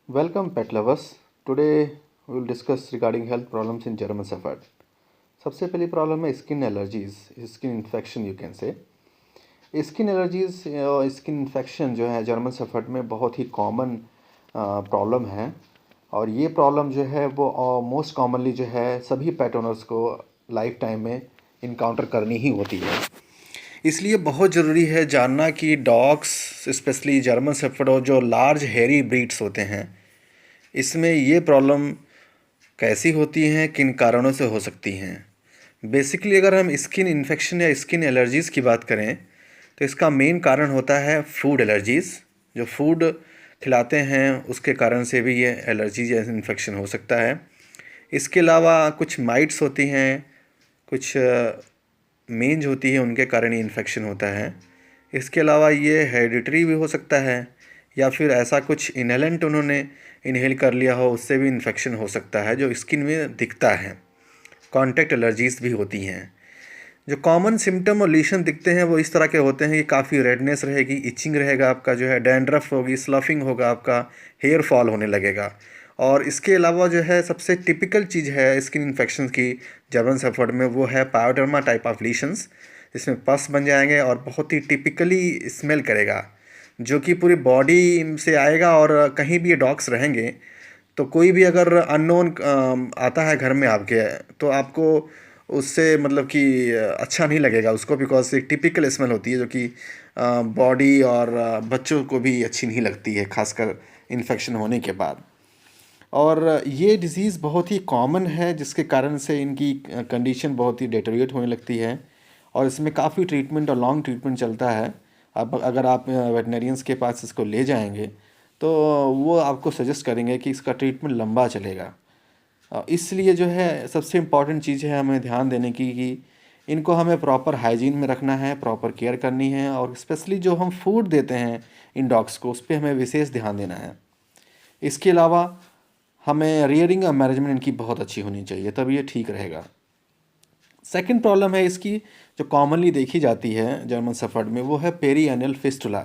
Welcome, pet lovers. Today we will discuss regarding health problems in German Shepherd. सबसे पहली problem है skin allergies, skin infection you can say. Skin allergies और skin infection जो है German shepherd में बहुत ही common problem है। और ये प्रॉब्लम जो है वो मोस्ट कॉमनली जो है सभी पेट ओनर्स को लाइफ टाइम में इनकाउंटर करनी ही होती है। इसलिए बहुत ज़रूरी है जानना कि डॉग्स स्पेशली जर्मन शेफर्ड और जो लार्ज हेरी ब्रीड्स होते हैं इसमें ये प्रॉब्लम कैसी होती हैं, किन कारणों से हो सकती हैं। बेसिकली अगर हम स्किन इन्फेक्शन या स्किन एलर्जीज़ की बात करें तो इसका मेन कारण होता है फूड एलर्जीज़। जो फूड खिलाते हैं उसके कारण से भी ये एलर्जीज या इन्फेक्शन हो सकता है। इसके अलावा कुछ माइट्स होती हैं, कुछ मेंज होती है, उनके कारण ये इन्फेक्शन होता है। इसके अलावा ये हेरिडिटरी भी हो सकता है या फिर ऐसा कुछ इनहेलेंट उन्होंने इनहेल कर लिया हो उससे भी इन्फेक्शन हो सकता है जो स्किन में दिखता है। कॉन्टैक्ट एलर्जीज भी होती हैं। जो कॉमन सिम्टम और लीशन दिखते हैं वो इस तरह के होते हैं कि काफ़ी रेडनेस रहेगी, इचिंग रहेगा आपका, जो है डैंड्रफ होगी, स्लफिंग होगा, आपका हेयर फॉल होने लगेगा। और इसके अलावा जो है सबसे टिपिकल चीज़ है स्किन इन्फेक्शन की जर्मन शेफर्ड में वो है पायोडर्मा टाइप ऑफ लीशंस, जिसमें पस बन जाएंगे और बहुत ही टिपिकली स्मेल करेगा, जो कि पूरी बॉडी से आएगा। और कहीं भी ये डॉग्स रहेंगे तो कोई भी अगर अननोन आता है घर में आपके तो आपको उससे मतलब कि अच्छा नहीं लगेगा उसको, बिकॉज एक टिपिकल स्मेल होती है जो कि बॉडी और बच्चों को भी अच्छी नहीं लगती है, खासकर इन्फेक्शन होने के बाद। और ये डिज़ीज़ बहुत ही कॉमन है जिसके कारण से इनकी कंडीशन बहुत ही डेटोरिएट होने लगती है और इसमें काफ़ी ट्रीटमेंट और लॉन्ग ट्रीटमेंट चलता है। अब अगर आप वेटनरियंस के पास इसको ले जाएंगे तो वो आपको सजेस्ट करेंगे कि इसका ट्रीटमेंट लंबा चलेगा। इसलिए जो है सबसे इम्पॉर्टेंट चीज़ है हमें ध्यान देने की कि इनको हमें प्रॉपर हाइजीन में रखना है, प्रॉपर केयर करनी है और स्पेशली जो हम फूड देते हैं इन डॉग्स को उस पर हमें विशेष ध्यान देना है। इसके अलावा हमें रियरिंग और मैनेजमेंट इनकी बहुत अच्छी होनी चाहिए, तब ये ठीक रहेगा। सेकंड प्रॉब्लम है इसकी जो कॉमनली देखी जाती है जर्मन शेफर्ड में, वो है पेरी एनल फिस्टुला।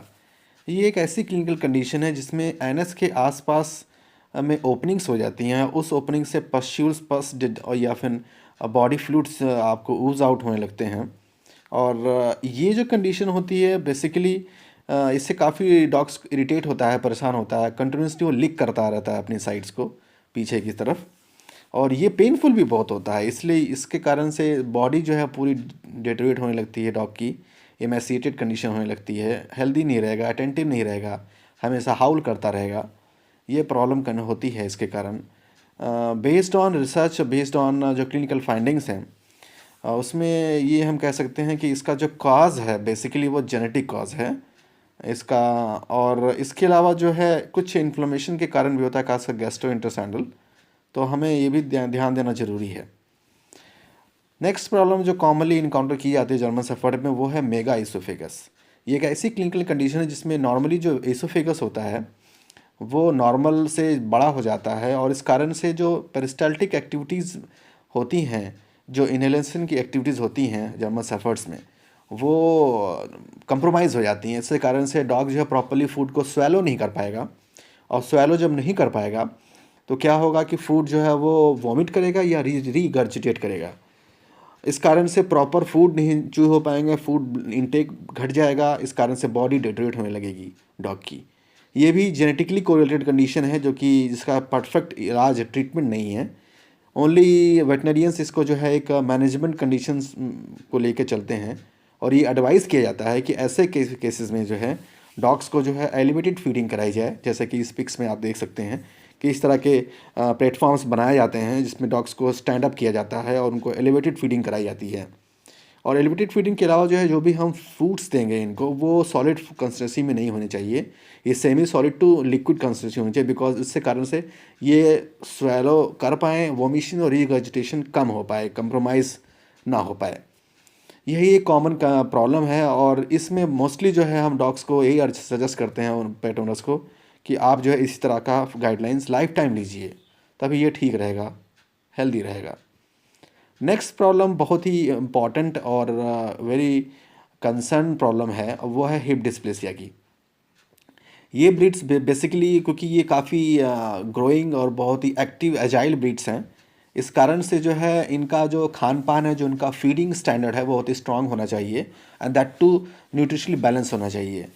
ये एक ऐसी क्लिनिकल कंडीशन है जिसमें एनस के आसपास में ओपनिंग्स हो जाती हैं। उस ओपनिंग से पस्ट्यूल्स पस और या फिर बॉडी फ्लूइड्स आपको ऊज आउट होने लगते हैं। और ये जो कंडीशन होती है बेसिकली इससे काफ़ी डॉग्स इरिटेट होता है, परेशान होता है, कंटिन्यूसली वो लिक करता रहता है अपनी साइड्स को पीछे की तरफ। और ये पेनफुल भी बहुत होता है, इसलिए इसके कारण से बॉडी जो है पूरी डिटेरियोरेट होने लगती है डॉग की, एमेसिएटेड कंडीशन होने लगती है, हेल्दी नहीं रहेगा, अटेंटिव नहीं रहेगा, हमेशा हाउल करता रहेगा। ये प्रॉब्लम होती है इसके कारण। Based on research, based on जो क्लिनिकल फाइंडिंग्स हैं उसमें ये हम कह सकते हैं कि इसका जो कॉज है बेसिकली वो जेनेटिक कॉज है इसका। और इसके अलावा जो है कुछ इन्फ्लेमेशन के कारण भी होता है, खासकर गैस्ट्रोइंटेस्टाइनल, तो हमें ये भी ध्यान देना ज़रूरी है। नेक्स्ट प्रॉब्लम जो कॉमनली इनकाउंटर की जाती है जर्मन शेफर्ड में वो है मेगा ईसोफेगस। ये एक ऐसी क्लिनिकल कंडीशन है जिसमें नॉर्मली जो ईसोफेगस होता है वो नॉर्मल से बड़ा हो जाता है और इस कारण से जो पेरिस्टाल्टिक एक्टिविटीज़ होती हैं, जो इनहेलेशन की एक्टिविटीज़ होती हैं जर्मन शेफर्ड्स में, वो कंप्रोमाइज़ हो जाती हैं। इसके कारण से डॉग जो है प्रॉपरली फूड को स्वेलो नहीं कर पाएगा और स्वेलो जब नहीं कर पाएगा तो क्या होगा कि फूड जो है वो वॉमिट करेगा या रीगर्जिटेट करेगा। इस कारण से प्रॉपर फूड नहीं चू हो पाएंगे, फूड इनटेक घट जाएगा, इस कारण से बॉडी डिटेरियोरेट होने लगेगी डॉग की। ये भी जेनेटिकली कोरिलेटेड कंडीशन है जो कि जिसका परफेक्ट इलाज ट्रीटमेंट नहीं है। ओनली वेटनरियंस इसको जो है एक मैनेजमेंट कंडीशंस को लेके चलते हैं और ये एडवाइस किया जाता है कि ऐसे केसेस में जो है डॉग्स को जो है एलिवेटेड फीडिंग कराई जाए, जैसे कि इस पिक्स में आप देख सकते हैं कि इस तरह के प्लेटफॉर्म्स बनाए जाते हैं जिसमें डॉग्स को स्टैंड अप किया जाता है और उनको एलिवेटेड फीडिंग कराई जाती है। और एलिवेटेड फीडिंग के अलावा जो है जो भी हम फ्रूट्स देंगे इनको वो सॉलिड कंसिस्टेंसी में नहीं होनी चाहिए, ये semi solid to liquid consistency होनी चाहिए, बिकॉज इससे कारण से ये स्वेलो कर पाएँ, वोमिशन और रीगर्जिटेशन कम हो पाए, कंप्रोमाइज़ ना हो पाए। यही एक कॉमन का प्रॉब्लम है और इसमें मोस्टली जो है हम डॉग्स को यही सजेस्ट करते हैं उन पेट ओनर्स को कि आप जो है इसी तरह का गाइडलाइंस लाइफ टाइम लीजिए, तभी ये ठीक रहेगा, हेल्दी रहेगा। नेक्स्ट प्रॉब्लम बहुत ही इम्पॉर्टेंट और वेरी कंसर्न प्रॉब्लम है, वो है हिप डिस्प्लेसिया की। ये ब्रीड्स बेसिकली क्योंकि ये काफ़ी ग्रोइंग और बहुत ही एक्टिव एजाइल ब्रीड्स हैं, इस कारण से जो है इनका जो खान पान है, जो इनका फीडिंग स्टैंडर्ड है वो बहुत ही स्ट्रांग होना चाहिए and that to nutritionally balance होना चाहिए।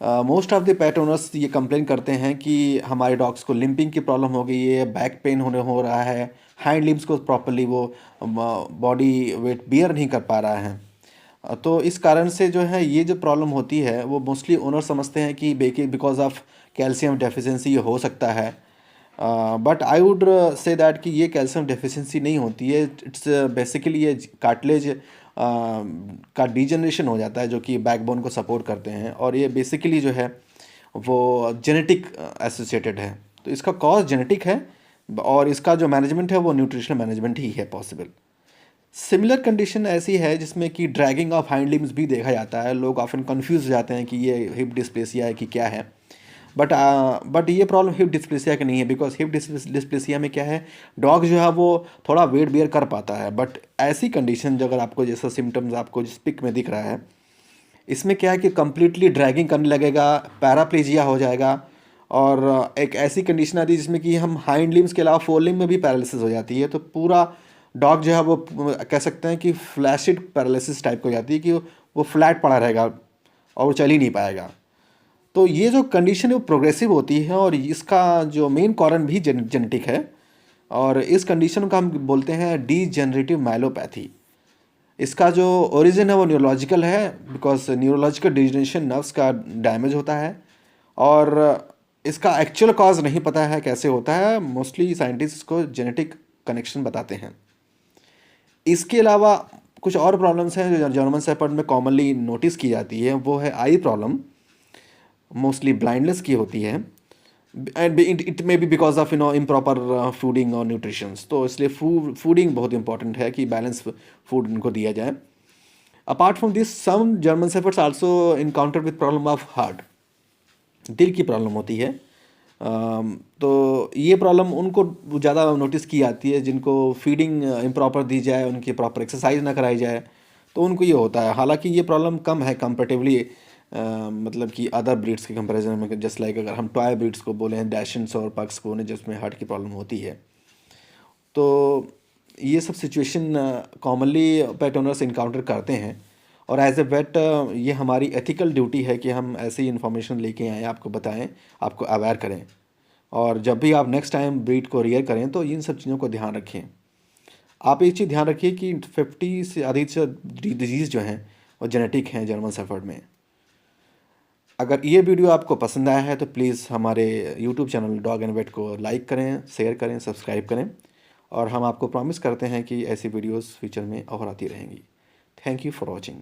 Most of the pet owners ये कंप्लेन करते हैं कि हमारे डॉग्स को लिम्पिंग की प्रॉब्लम हो गई है, बैक पेन हो रहा है, हाइंड लिम्स को प्रॉपरली वो बॉडी वेट बियर नहीं कर पा रहा है। तो इस कारण से जो है ये जो प्रॉब्लम होती है वो मोस्टली ओनर समझते हैं कि बिकॉज ऑफ कैल्शियम डेफिशिएंसी ये हो सकता है। But I would say that कि ये कैल्शियम डेफिशिएंसी नहीं होती है, इट्स बेसिकली ये कार्टिलेज का डीजनरेशन हो जाता है जो कि बैकबोन को सपोर्ट करते हैं, और ये बेसिकली जो है वो जेनेटिक एसोसिएटेड है। तो इसका कॉज जेनेटिक है और इसका जो मैनेजमेंट है वो न्यूट्रिशनल मैनेजमेंट ही है पॉसिबल। सिमिलर कंडीशन ऐसी है जिसमें कि ड्रैगिंग ऑफ हाइंड लिम्स भी देखा जाता है। लोग ऑफन कंफ्यूज हो जाते हैं कि ये हिप डिस्प्लेसिया है कि क्या है, बट ये प्रॉब्लम हिप डिस्प्लेसिया की नहीं है, बिकॉज हिप डिस्प्लेसिया में क्या है, डॉग जो है वो थोड़ा वेट बियर कर पाता है। बट ऐसी कंडीशन जो अगर आपको जैसा सिम्टम्स आपको जिस पिक में दिख रहा है, इसमें क्या है कि कम्प्लीटली ड्रैगिंग करने लगेगा, पैराप्लेजिया हो जाएगा, और एक ऐसी कंडीशन आती है जिसमें कि हम हाइंड लिम्स के अलावा फोर लिम्ब में भी पैरालिसिस हो जाती है। तो पूरा डॉग जो है वो कह सकते हैं कि फ्लैशिड पैरालिसिस टाइप हो जाती है कि वो फ्लैट पड़ा रहेगा और वो चल ही नहीं पाएगा। तो ये जो कंडीशन है वो प्रोग्रेसिव होती है और इसका जो मेन कारण भी जेनेटिक है, और इस कंडीशन को हम बोलते हैं डीजेनरेटिव माइलोपैथी। इसका जो ओरिजिन है वो न्यूरोलॉजिकल है, बिकॉज न्यूरोलॉजिकल डिजनरेशन नर्व्स का डैमेज होता है, और इसका एक्चुअल कॉज नहीं पता है कैसे होता है। मोस्टली साइंटिस्ट इसको जेनेटिक कनेक्शन बताते हैं। इसके अलावा कुछ और प्रॉब्लम्स हैं जो जर्मन शेपर्ड में कॉमनली नोटिस की जाती है, वो है आई प्रॉब्लम, मोस्टली ब्लाइंडनेस की होती है, and it may be because of improper fooding और न्यूट्रिशंस। तो इसलिए फूडिंग बहुत इंपॉर्टेंट है कि बैलेंस फूड इनको दिया जाए। Apart from this some German shepherds also encounter with problem of heart, दिल की प्रॉब्लम होती है। तो ये प्रॉब्लम उनको ज़्यादा नोटिस की जाती है जिनको फीडिंग इम्प्रॉपर दी जाए, उनकी प्रॉपर एक्सरसाइज ना कराई जाए, तो उनको ये होता है। हालांकि ये प्रॉब्लम कम है कंपेरेटिवली, मतलब कि अदर ब्रीड्स के कंपैरिजन में। जस्ट लाइक अगर हम टॉय ब्रीड्स को बोले हैं, डैशन्स और पग्स को, जिसमें हार्ट की प्रॉब्लम होती है, तो ये सब सिचुएशन कॉमनली पेट ओनर्स इनकाउंटर करते हैं। और एज ए वेट ये हमारी एथिकल ड्यूटी है कि हम ऐसी इन्फॉर्मेशन लेके आएँ, आपको बताएं, आपको अवेयर करें, और जब भी आप नेक्स्ट टाइम ब्रीड को रियर करें तो इन सब चीज़ों को ध्यान रखें। आप एक चीज़ ध्यान रखिए कि 50 से अधिक से डिजीज़ जो हैं वो जेनेटिक हैं जर्मन शेफर्ड में। अगर ये वीडियो आपको पसंद आया है तो प्लीज़ हमारे YouTube channel dog and vet को लाइक करें, शेयर करें, सब्सक्राइब करें, और हम आपको प्रॉमिस करते हैं कि ऐसी वीडियोस फ्यूचर में और आती रहेंगी। Thank you for watching.